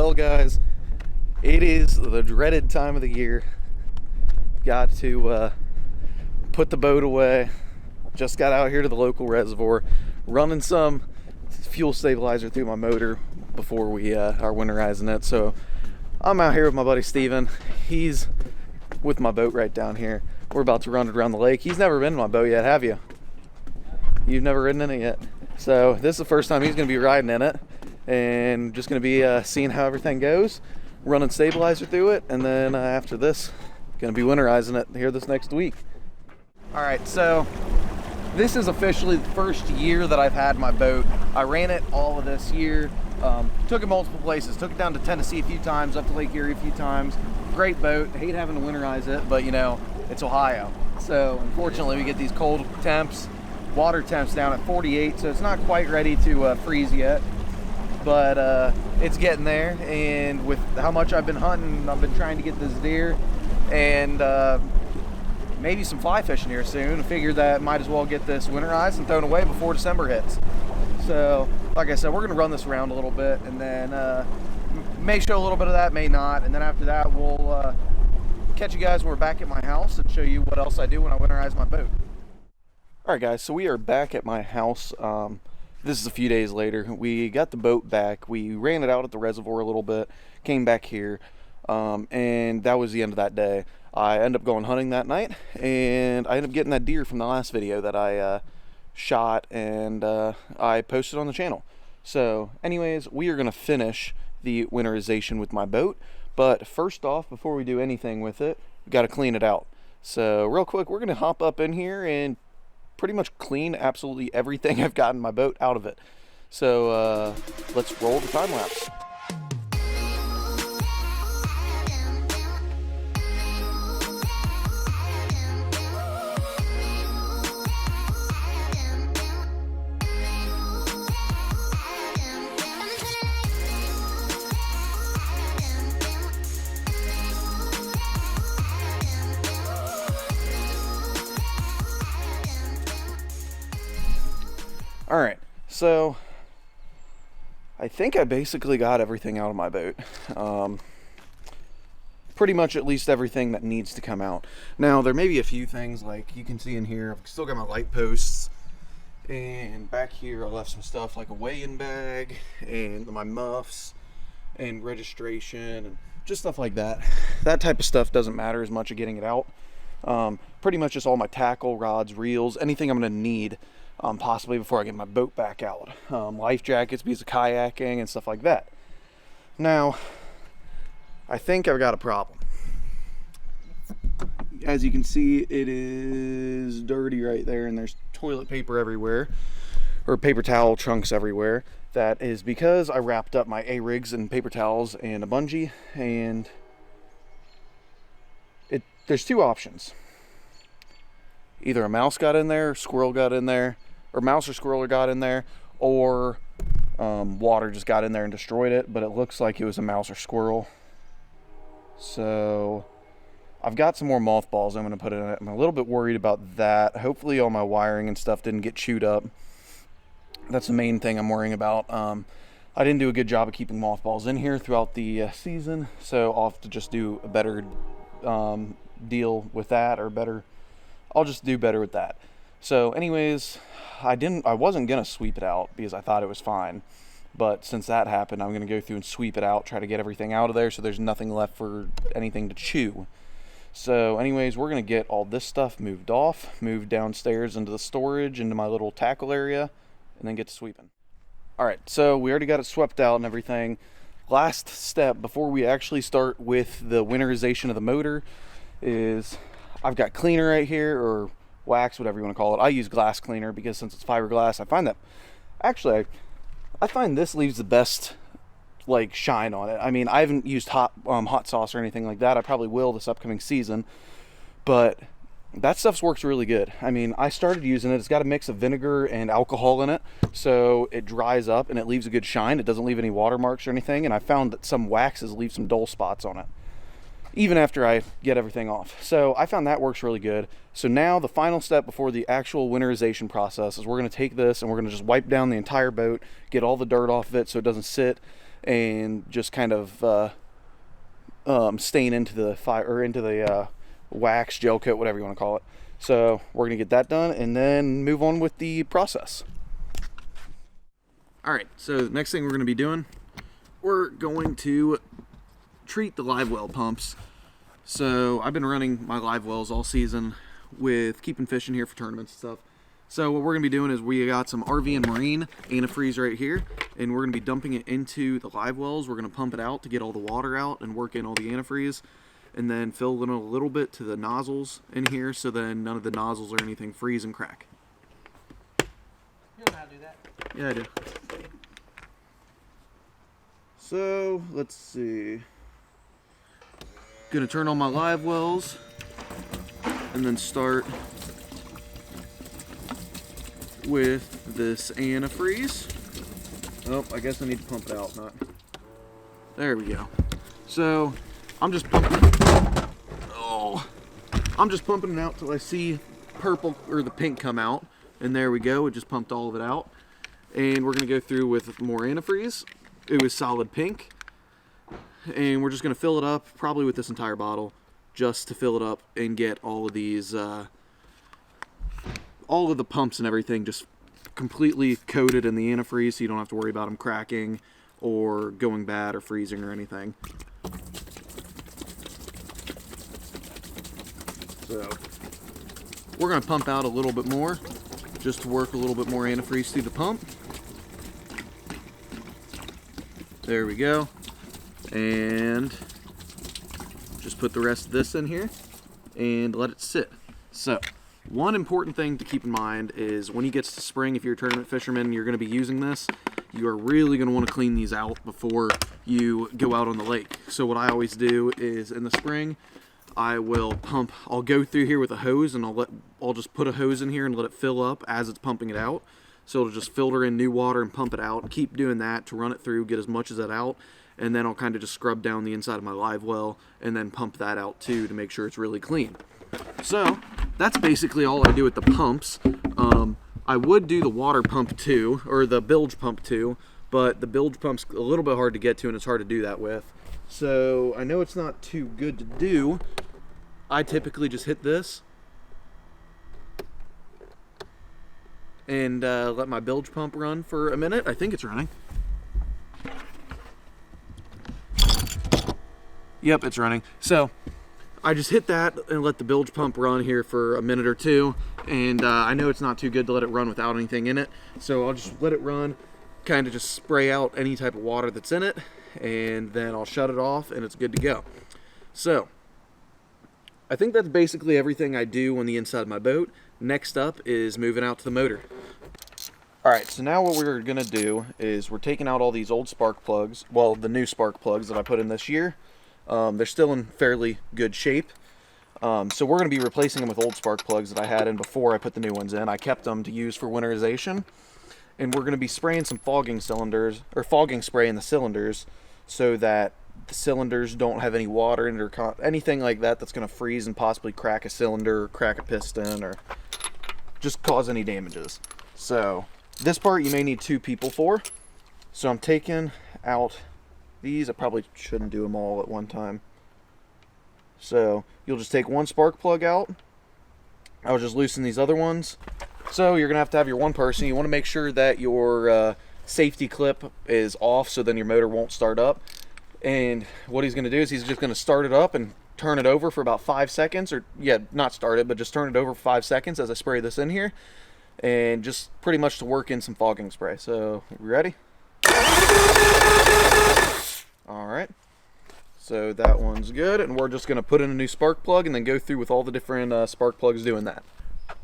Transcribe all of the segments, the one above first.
Well, guys, it is the dreaded time of the year. Got to put the boat away. Just got out here to the local reservoir, running some fuel stabilizer through my motor before we are winterizing it. So I'm out here with my buddy Steven. He's with my boat right down here. We're about to run it around the lake. He's never been in my boat yet, have you? You've never ridden in it yet. So this is the first time he's going to be riding in it, and just going to be seeing how everything goes, running stabilizer through it, and then after this, going to be winterizing it here this next week. All right, so this is officially the first year that I've had my boat. I ran it all of this year, took it multiple places, took it down to Tennessee a few times, up to Lake Erie a few times. Great boat. I hate having to winterize it, but you know, it's Ohio. So unfortunately we get these cold temps, water temps down at 48, so it's not quite ready to freeze yet, but it's getting there. And with how much I've been hunting, I've been trying to get this deer and maybe some fly fishing here soon. I figured that might as well get this winterized and thrown away before December hits. So like I said, we're gonna run this around a little bit, and then may show a little bit of that, may not, and then after that we'll catch you guys when we're back at my house and show you what else I do when I winterize my boat. Alright guys, so we are back at my house. This is a few days later. We got the boat back, we ran it out at the reservoir a little bit, came back here, and that was the end of that day. I ended up going hunting that night, and I ended up getting that deer from the last video that I shot and I posted on the channel. So anyways, we are going to finish the winterization with my boat, but first off, before we do anything with it, we got to clean it out. So real quick, we're going to hop up in here and pretty much clean absolutely everything I've got in my boat out of it. So let's roll the time lapse. All right, so I think I basically got everything out of my boat. Pretty much at least everything that needs to come out. Now, there may be a few things like you can see in here. I've still got my light posts, and back here I left some stuff like a weigh-in bag and my muffs and registration and just stuff like that. That type of stuff doesn't matter as much of getting it out. Pretty much just all my tackle, rods, reels, anything I'm gonna need possibly before I get my boat back out. Life jackets, because of kayaking and stuff like that. Now, I think I've got a problem. As you can see, it is dirty right there, and there's toilet paper everywhere, or paper towel chunks everywhere. That is because I wrapped up my A-rigs in paper towels and a bungee, and there's two options. Either a mouse got in there, squirrel got in there, or mouse or squirrel got in there, or water just got in there and destroyed it, but it looks like it was a mouse or squirrel. So I've got some more mothballs I'm going to put in it. I'm a little bit worried about that. Hopefully all my wiring and stuff didn't get chewed up. That's the main thing I'm worrying about. I didn't do a good job of keeping mothballs in here throughout the season, so I'll have to just do a better deal with that, or better, I'll just do better with that. So anyways, I wasn't gonna sweep it out because I thought it was fine, but since that happened, I'm gonna go through and sweep it out, try to get everything out of there so there's nothing left for anything to chew. So anyways, we're gonna get all this stuff moved off, moved downstairs into the storage, into my little tackle area, and then get to sweeping. Alright, so we already got it swept out and everything. Last step before we actually start with the winterization of the motor is I've got cleaner right here, or wax, whatever you want to call it. I use glass cleaner because since it's fiberglass, I find that actually I find this leaves the best like shine on it. I mean, I haven't used hot sauce or anything like that. I probably will this upcoming season, but that stuff works really good. I mean, I started using it. It's got a mix of vinegar and alcohol in it, so it dries up and it leaves a good shine. It doesn't leave any watermarks or anything, and I found that some waxes leave some dull spots on it even after I get everything off. So I found that works really good. So now the final step before the actual winterization process is we're going to take this and we're going to just wipe down the entire boat, get all the dirt off of it so it doesn't sit and just kind of stain into the fire, or into the wax, gel coat, whatever you want to call it. So we're gonna get that done and then move on with the process. All right, so the next thing we're gonna be doing, we're going to treat the live well pumps. So I've been running my live wells all season with keeping fish in here for tournaments and stuff. So what we're gonna be doing is we got some RV and marine antifreeze right here, and we're gonna be dumping it into the live wells. We're gonna pump it out to get all the water out and work in all the antifreeze, and then fill in a little bit to the nozzles in here, so then none of the nozzles or anything freeze and crack. You know how to do that? Yeah, I do. So let's see. Gonna turn on my live wells and then start with this antifreeze. Oh, I guess I need to pump it out, not. There we go. So I'm just pumping. Oh, I'm just pumping it out till I see purple or the pink come out, and there we go. It just pumped all of it out, and we're gonna go through with more antifreeze. It was solid pink, and we're just gonna fill it up, probably with this entire bottle, just to fill it up and get all of these, all of the pumps and everything just completely coated in the antifreeze, so you don't have to worry about them cracking or going bad or freezing or anything. So we're gonna pump out a little bit more, just to work a little bit more antifreeze through the pump. There we go. And just put the rest of this in here and let it sit. So one important thing to keep in mind is when you get to spring, if you're a tournament fisherman and you're going to be using this, you are really going to want to clean these out before you go out on the lake. So what I always do is in the spring, I will pump, I'll go through here with a hose, and I'll just put a hose in here and let it fill up as it's pumping it out. So it'll just filter in new water and pump it out. Keep doing that to run it through, get as much of that out, and then I'll kind of just scrub down the inside of my live well and then pump that out too to make sure it's really clean. So that's basically all I do with the pumps. I would do the water pump too, or the bilge pump too, but the bilge pump's a little bit hard to get to and it's hard to do that with. So I know it's not too good to do. I typically just hit this and let my bilge pump run for a minute. I think it's running. Yep, it's running. So I just hit that and let the bilge pump run here for a minute or two, and I know it's not too good to let it run without anything in it, so I'll just let it run, kind of just spray out any type of water that's in it, and then I'll shut it off and it's good to go. So I think that's basically everything I do on the inside of my boat. Next up is moving out to the motor. Alright, so now what we're going to do is we're taking out all these old spark plugs, well, the new spark plugs that I put in this year. They're still in fairly good shape. So we're going to be replacing them with old spark plugs that I had in before I put the new ones in. I kept them to use for winterization. And we're going to be spraying some fogging cylinders, or fogging spray in the cylinders, so that the cylinders don't have any water in it or anything like that that's going to freeze and possibly crack a cylinder, or crack a piston, or just cause any damages. So this part you may need 2 people for. So I'm taking out these. I probably shouldn't do them all at one time. So you'll just take one spark plug out. I'll just loosen these other ones. So you're gonna have to have your one person. You want to make sure that your safety clip is off, so then your motor won't start up. And what he's gonna do is he's just gonna start it up and turn it over for about 5 seconds, or yeah, not start it, but just turn it over for 5 seconds as I spray this in here, and just pretty much to work in some fogging spray. So you ready? Alright, so that one's good, and we're just going to put in a new spark plug and then go through with all the different spark plugs doing that.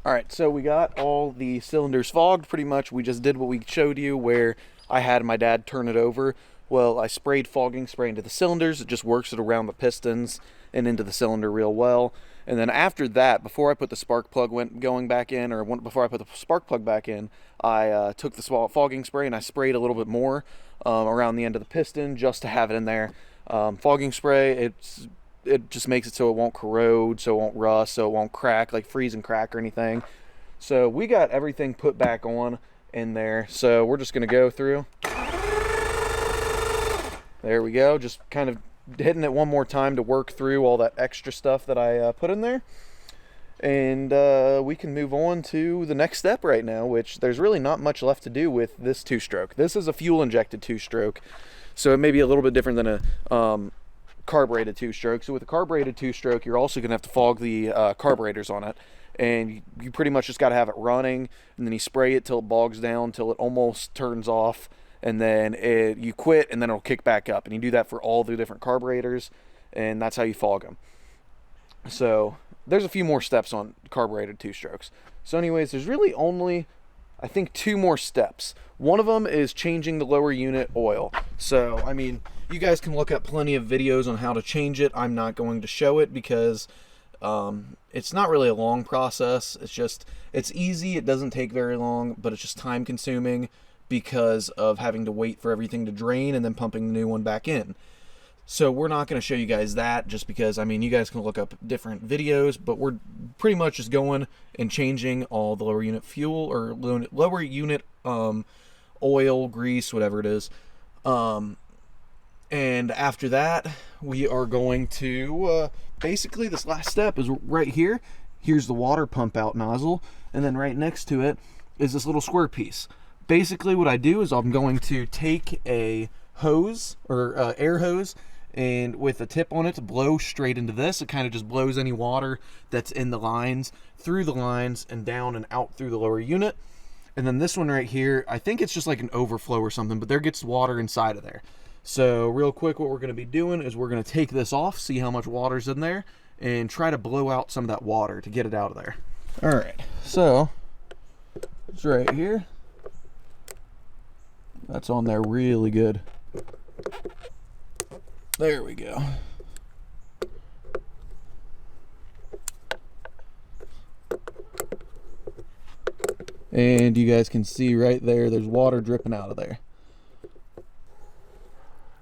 Alright, so we got all the cylinders fogged pretty much. We just did what we showed you, where I had my dad turn it over. Well, I sprayed fogging spray into the cylinders. It just works it around the pistons and into the cylinder real well. And then after that, before I put the spark plug going back in, or before I put the spark plug back in, I took the fogging spray and I sprayed a little bit more around the end of the piston just to have it in there. Fogging spray, it just makes it so it won't corrode, so it won't rust, so it won't crack, like freeze and crack or anything. So we got everything put back on in there. So we're just going to go through. There we go. Just kind of hitting it one more time to work through all that extra stuff that I put in there. And we can move on to the next step right now, which there's really not much left to do with this two-stroke. This is a fuel-injected two-stroke, so it may be a little bit different than a carbureted two-stroke. So with a carbureted two-stroke, you're also going to have to fog the carburetors on it. And you pretty much just got to have it running, and then you spray it till it bogs down, till it almost turns off, and then you quit, and then it'll kick back up. And you do that for all the different carburetors, and that's how you fog them. So there's a few more steps on carbureted two-strokes. So anyways, there's really only, I think, 2 more steps. One of them is changing the lower unit oil. So, I mean, you guys can look up plenty of videos on how to change it. I'm not going to show it because it's not really a long process. It's easy. It doesn't take very long, but it's just time consuming because of having to wait for everything to drain and then pumping the new one back in. So we're not going to show you guys that just because, I mean, you guys can look up different videos, but we're pretty much just going and changing all the lower unit fuel or lower unit oil, grease, whatever it is. And after that, we are going to, basically this last step is right here. Here's the water pump out nozzle. And then right next to it is this little square piece. Basically what I do is I'm going to take a hose or air hose, and with a tip on it to blow straight into this. It kind of just blows any water that's in the lines through the lines and down and out through the lower unit. And then this one right here, I think it's just like an overflow or something, but there gets water inside of there. So real quick, what we're going to be doing is we're going to take this off, see how much water's in there, and try to blow out some of that water to get it out of there. All right, so it's right here. That's on there really good. There we go. And you guys can see right there, there's water dripping out of there.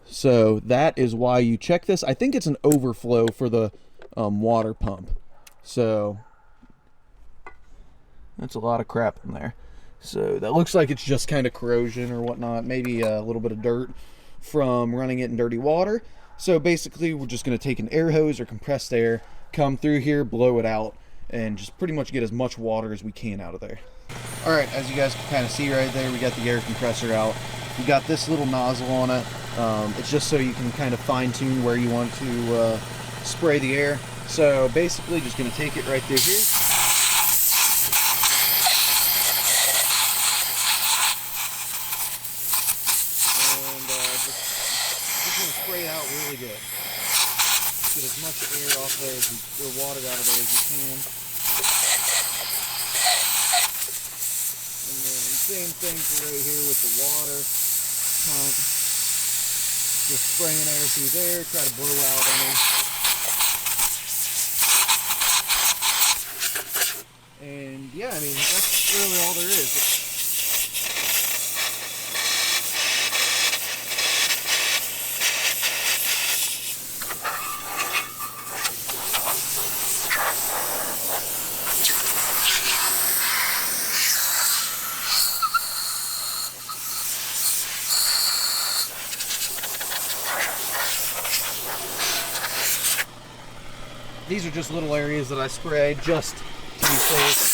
So that is why you check this. I think it's an overflow for the water pump. So that's a lot of crap in there. So that looks like it's just kind of corrosion or whatnot, maybe a little bit of dirt from running it in dirty water. So basically we're just going to take an air hose or compressed air, come through here, blow it out, and just pretty much get as much water as we can out of there. All right, as you guys can kind of see right there, we got the air compressor out. We got this little nozzle on it. It's just so you can kind of fine tune where you want to spray the air. So basically just going to take it right through here. Spray it out really good. Get as much air off there or water out of there as you can. And then same thing for right here with the water pump. Just spraying air through there, try to blow out any. And yeah, I mean, that's really all there is. These are just little areas that I spray just to be safe.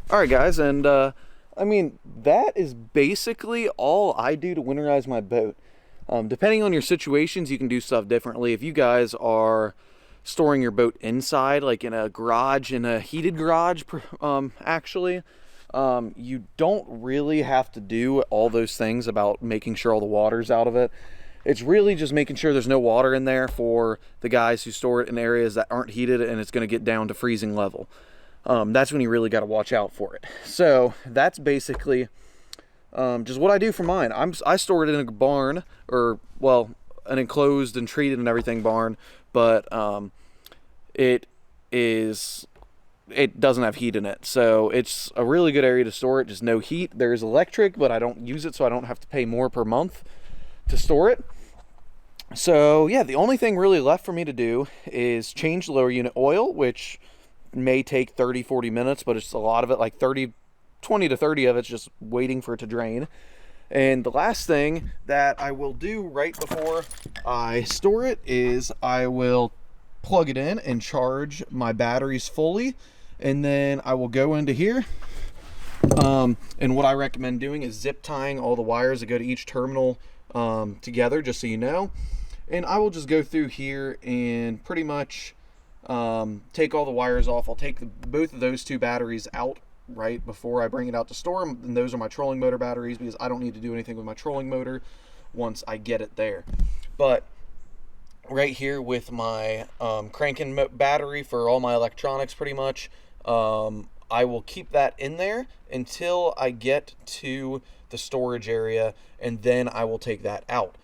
All right, guys, and I mean, that is basically all I do to winterize my boat. Depending on your situations, you can do stuff differently. If you guys are storing your boat inside, like in a garage, in a heated garage, actually, you don't really have to do all those things about making sure all the water's out of it. It's really just making sure there's no water in there for the guys who store it in areas that aren't heated and it's going to get down to freezing level. That's when you really got to watch out for it. So that's basically just what I do for mine. I store it in a barn, or well, an enclosed and treated and everything barn, but it doesn't have heat in it. So it's a really good area to store it, just no heat. There's electric, but I don't use it, so I don't have to pay more per month to store it. So yeah, the only thing really left for me to do is change the lower unit oil, which may take 30-40 minutes, but it's a lot of it, like 20 to 30 of it's just waiting for it to drain. And the last thing that I will do right before I store it is I will plug it in and charge my batteries fully, and then I will go into here. And what I recommend doing is zip tying all the wires that go to each terminal together, just so you know. And I will just go through here and pretty much take all the wires off. I'll take both of those two batteries out right before I bring it out to store, and those are my trolling motor batteries, because I don't need to do anything with my trolling motor once I get it there. But right here with my cranking battery for all my electronics, pretty much, I will keep that in there until I get to the storage area, and then I will take that out.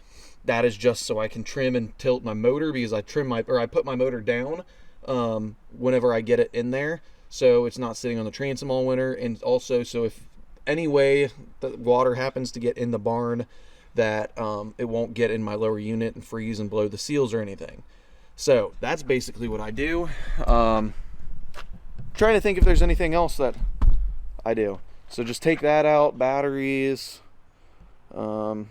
That is just so I can trim and tilt my motor, because I put my motor down whenever I get it in there, so it's not sitting on the transom all winter. And also, so if any way the water happens to get in the barn, that it won't get in my lower unit and freeze and blow the seals or anything. So that's basically what I do. Trying to think if there's anything else that I do. So just take that out, batteries. I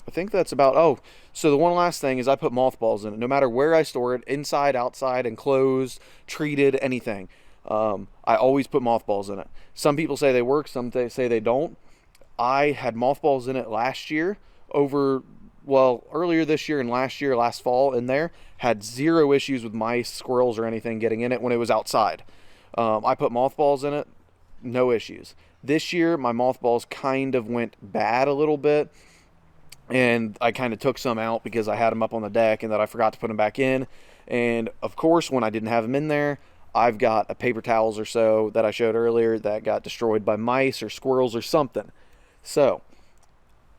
think that's about, oh, so the one last thing is I put mothballs in it. No matter where I store it, inside, outside, enclosed, treated, anything. I always put mothballs in it. Some people say they work, some say they don't. I had mothballs in it last year, earlier this year and last fall in there. Had zero issues with mice, squirrels, or anything getting in it when it was outside. I put mothballs in it, no issues. This year, my mothballs kind of went bad a little bit, and I kind of took some out because I had them up on the deck and that I forgot to put them back in. And of course, when I didn't have them in there, I've got a paper towels or so that I showed earlier that got destroyed by mice or squirrels or something. So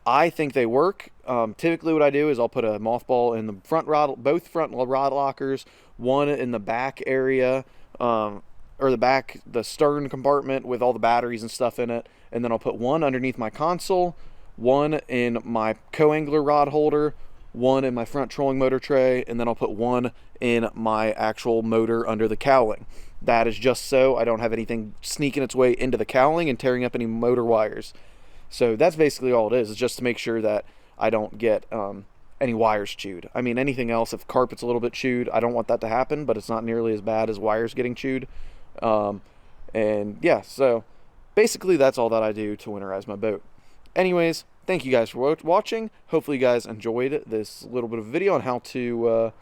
I think they work. Typically what I do is I'll put a mothball in the both front rod lockers, one in the back area, or the stern compartment with all the batteries and stuff in it. And then I'll put one underneath my console, one in my co-angler rod holder, one in my front trolling motor tray, and then I'll put one in my actual motor under the cowling. That is just so I don't have anything sneaking its way into the cowling and tearing up any motor wires. So that's basically all it is just to make sure that I don't get any wires chewed. I mean, anything else, if carpet's a little bit chewed, I don't want that to happen, but it's not nearly as bad as wires getting chewed. And yeah, so basically that's all that I do to winterize my boat. Anyways, thank you guys for watching. Hopefully you guys enjoyed this little bit of video on how to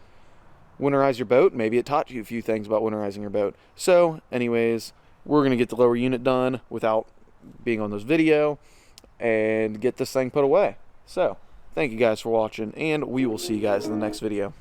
winterize your boat. Maybe it taught you a few things about winterizing your boat. So anyways, we're going to get the lower unit done without being on this video and get this thing put away. So thank you guys for watching, and we will see you guys in the next video.